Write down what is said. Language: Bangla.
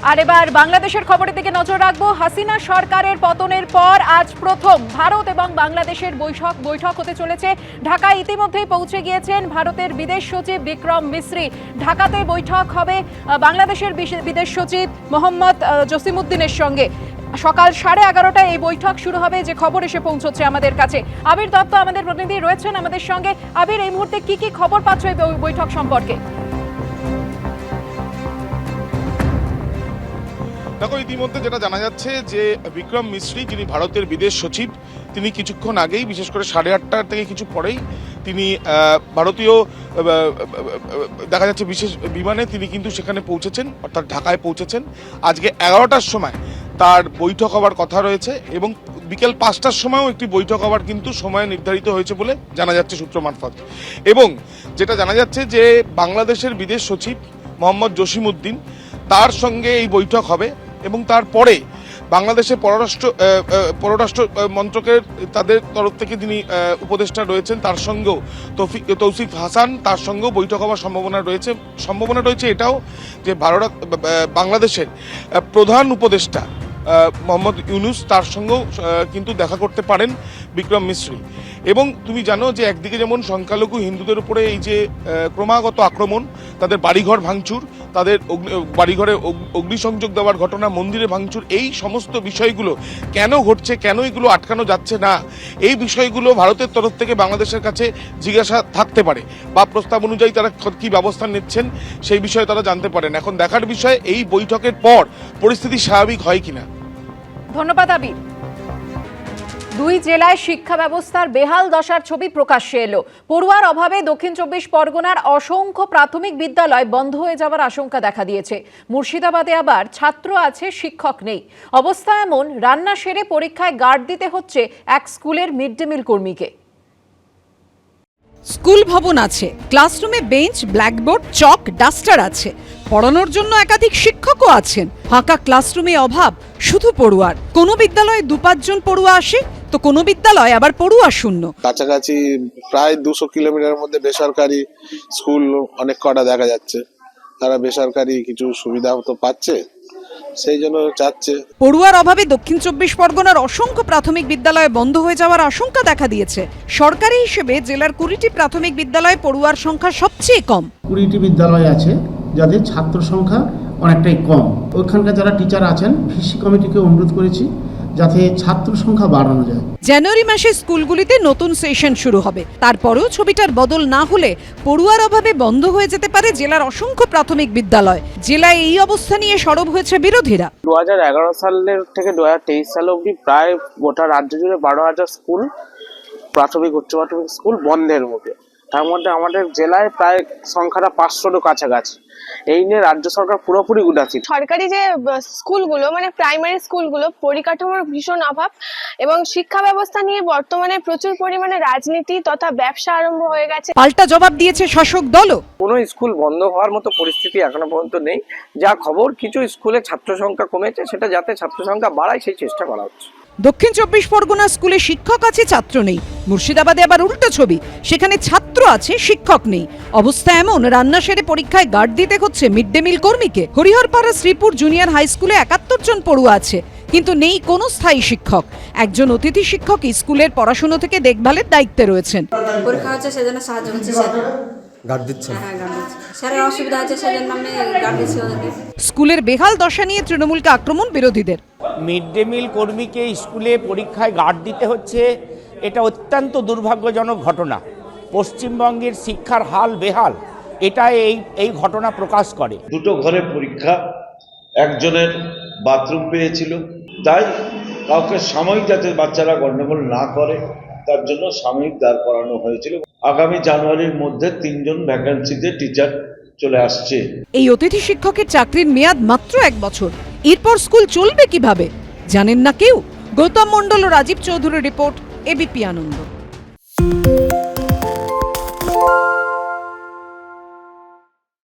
আর এবার বাংলাদেশের খবরের দিকে নজর রাখবো। হাসিনা সরকারের পতনের পর আজ প্রথম ভারত এবং বাংলাদেশের বৈঠক হতে চলেছে। ঢাকায় ইতিমধ্যেই পৌঁছে গিয়েছেন ভারতের বিদেশ সচিব বিক্রম মিশ্রি। ঢাকাতে বৈঠক হবে বাংলাদেশের বিদেশ সচিব মোহাম্মদ জসিমউদ্দিনের সঙ্গে। সকাল 11:30টায় এই বৈঠক শুরু হবে, যে খবর এসে পৌঁছচ্ছে আমাদের কাছে। আবির দত্ত আমাদের প্রতিনিধি রয়েছেন আমাদের সঙ্গে। আবির, এই মুহূর্তে কি কি খবর পাচ্ছ এই বৈঠক সম্পর্কে? দেখো, ইতিমধ্যে যেটা জানা যাচ্ছে যে বিক্রম মিশ্রি, যিনি ভারতের বিদেশ সচিব, তিনি কিছুক্ষণ আগেই, বিশেষ করে 8:30 থেকে কিছু পরেই তিনি ভারতীয় দেখা যাচ্ছে বিশেষ বিমানে তিনি কিন্তু সেখানে পৌঁছেছেন, অর্থাৎ ঢাকায় পৌঁছেছেন। আজকে 11টার সময় তার বৈঠক হওয়ার কথা রয়েছে এবং বিকেল 5টার সময়ও একটি বৈঠক হওয়ার কিন্তু সময় নির্ধারিত হয়েছে বলে জানা যাচ্ছে সূত্র মারফত। এবং যেটা জানা যাচ্ছে যে বাংলাদেশের বিদেশ সচিব মোহাম্মদ জসিমউদ্দিন, তার সঙ্গে এই বৈঠক হবে এবং তারপরে বাংলাদেশের পররাষ্ট্র মন্ত্রকের তাদের তরফ থেকে যিনি উপদেষ্টা রয়েছেন তার সঙ্গেও তৌসিফ হাসান, তার সঙ্গেও বৈঠক হওয়ার সম্ভাবনা রয়েছে এটাও যে বাংলাদেশের প্রধান উপদেষ্টা মোহাম্মদ ইউনুস, তার সঙ্গেও কিন্তু দেখা করতে পারেন বিক্রম মিশ্রি। এবং তুমি জানো যে একদিকে যেমন সংখ্যালঘু হিন্দুদের উপরে এই যে ক্রমাগত আক্রমণ, তাদের বাড়িঘর ভাঙচুর, তাদের বাড়িঘরে অগ্নিসংযোগ দেওয়ার ঘটনা, মন্দিরে ভাঙচুর, এই সমস্ত বিষয়গুলো কেন ঘটছে, কেন এগুলো আটকানো যাচ্ছে না, এই বিষয়গুলো ভারতের তরফ থেকে বাংলাদেশের কাছে জিজ্ঞাসা থাকতে পারে বা প্রস্তাব অনুযায়ী তারা কী ব্যবস্থা নিচ্ছেন সেই বিষয়ে তারা জানতে পারেন। এখন দেখার বিষয় এই বৈঠকের পর পরিস্থিতি স্বাভাবিক হয় কিনা। ধন্যবাদ আবির। দুই জেলায় শিক্ষা ব্যবস্থার বেহাল দশার ছবি প্রকাশ্যে এলো। পড়ুয়ার অভাবে দক্ষিণ 24 পরগনার অসংখ্য প্রাথমিক বিদ্যালয় বন্ধ হয়ে যাওয়ার আশঙ্কা দেখা দিয়েছে। মুর্শিদাবাদে আবার ছাত্র আছে, শিক্ষক নেই। অবস্থা এমন, রান্না সেরে পরীক্ষায় গার্ড দিতে হচ্ছে এক স্কুলের মিড ডে মিল কর্মীকে। স্কুল ভবন আছে, ক্লাসরুমে বেঞ্চ, ব্ল্যাকবোর্ড, চক, ডাস্টার আছে, পড়ানোর জন্য একাধিক শিক্ষকও আছেন। ফাঁকা ক্লাসরুমে অভাব শুধু পড়ুয়ার। কোনো বিদ্যালয়ে 2-5 জন পড়ুয়া আসে, তো কোনো বিদ্যালয় আবার পড়ুয়া শূন্য। কাছাকাছি প্রায় 200 কিলোমিটারের মধ্যে বেসরকারি স্কুল অনেক কটা দেখা যাচ্ছে। তারা বেসরকারি কিছু সুবিধা তো পাচ্ছে, সেই জন্য চাচ্ছে। পড়ুয়ার অভাবে দক্ষিণ 24 পরগনার অসংখ্য প্রাথমিক বিদ্যালয় বন্ধ হয়ে যাওয়ার আশঙ্কা দেখা দিয়েছে। সরকারি হিসেবে জেলার 20টি প্রাথমিক বিদ্যালয়ে পড়ুয়ার সংখ্যা সবচেয়ে কম। 20টি বিদ্যালয় আছে যাদের ছাত্র সংখ্যা অনেকটাই কম। ওইখানকার যারা টিচার আছেন, ভিসি কমিটিকে অনুরোধ করেছি যাতে ছাত্র সংখ্যা বাড়ানো যায়। জানুয়ারি মাসে স্কুলগুলিতে নতুন সেশন শুরু হবে। তারপরেও ছবিটার বদল না হলে পড়ুয়ার অভাবে বন্ধ হয়ে যেতে পারে জেলার অসংখ্য প্রাথমিক বিদ্যালয়। জেলায় এই অবস্থা নিয়ে সরব হয়েছে বিরোধীরা। 2011 সালের থেকে 2023 সাল অবধি প্রায় গোটা রাজ্য জুড়ে 12,000 স্কুল, প্রাথমিক উচ্চ প্রাথমিক স্কুল বন্ধের মুখে। তার মধ্যে আমাদের জেলায় প্রায় সংখ্যাটা 500-এর কাছাকাছি। এই নিয়ে রাজ্য সরকার পুরোপুরি উদাসীন। সরকারি যে স্কুলগুলো, মানে প্রাইমারি স্কুলগুলো, পরিকাঠামোর ভীষণ অভাব এবং শিক্ষা ব্যবস্থা নিয়ে বর্তমানে প্রচুর পরিমাণে রাজনীতি তথা ব্যবসা আরম্ভ হয়ে গেছে। পাল্টা জবাব দিয়েছে শাসক দলও। কোনো স্কুল বন্ধ হওয়ার মতো পরিস্থিতি এখনো পর্যন্ত নেই। যা খবর, কিছু স্কুলে ছাত্র সংখ্যা কমেছে, সেটা যাতে ছাত্র সংখ্যা বাড়ায় সেই চেষ্টা করা হচ্ছে। দক্ষিণ 24 পরগনা স্কুলে শিক্ষক আছে, ছাত্র নেই। মুর্শিদাবাদে আবার উল্টো ছবি, সেখানে ছাত্র আছে, শিক্ষক নেই। অবস্থা এমন, রান্না সেরে পরীক্ষায় গার্ড দিতে হচ্ছে মিড ডে মিল কর্মীকে। হরিহরপাড়া শ্রীপুর জুনিয়র হাই স্কুলে 71 জন পড়ুয়া আছে, কিন্তু নেই কোনো স্থায়ী শিক্ষক। একজন অতিথি শিক্ষক স্কুলের পড়াশোনা থেকে দেখভালের দায়িত্বে রয়েছেন। পরীক্ষা হচ্ছে সেজন্য সাহায্য করছি স্যার। গার্ড দিচ্ছেন? হ্যাঁ, গার্ড দিচ্ছি। স্যারের অসুবিধা আছে সেজন্য আমি গার্ড দিচ্ছি ওদেরকে। স্কুলের বেহাল দশা নিয়ে তৃণমূলকে আক্রমণ বিরোধীদের। মিড ডে মিল কর্মীকে স্কুলে পরীক্ষায় গার্ড দিতে হচ্ছে, এটা অত্যন্ত দুর্ভাগ্যজনক ঘটনা। পশ্চিমবঙ্গের শিক্ষার হাল বেহাল, এটা এই ঘটনা প্রকাশ করে। দুটো ঘরে পরীক্ষা, একজনের বাথরুম পেয়েছিল, তাই কাউকে সাময়িক যাতে বাচ্চারা গণ্ডগোল না করে তার জন্য সাময়িক দাঁড় করানো হয়েছিল। আগামী জানুয়ারির মধ্যে 3 জন ভ্যাকেন্সিতে টিচার চলে আসছে। এই অতিথি শিক্ষকের চাকরির মেয়াদ মাত্র 1 বছর। এরপর স্কুল চলবে কিভাবে জানেন না কেউ। গৌতম মণ্ডল ও রাজীব চৌধুরীর রিপোর্ট, এবিপি আনন্দ।